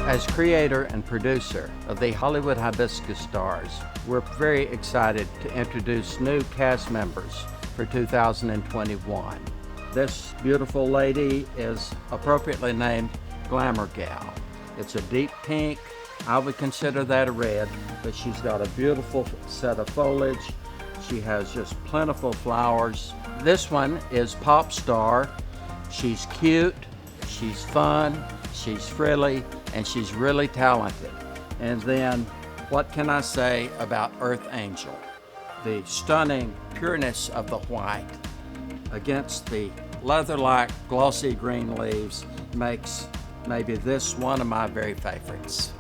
As creator and producer of the Hollywood Hibiscus Stars, we're very excited to introduce new cast members for 2021. This beautiful lady is appropriately named Glamour Gal. It's a deep pink. I would consider that a red, but she's got a beautiful set of foliage. She has just plentiful flowers. This one is Pop Star. She's cute, she's fun, she's frilly, and she's really talented. And then, what can I say about Earth Angel? The stunning pureness of the white against the leather-like glossy green leaves makes maybe this one of my very favorites.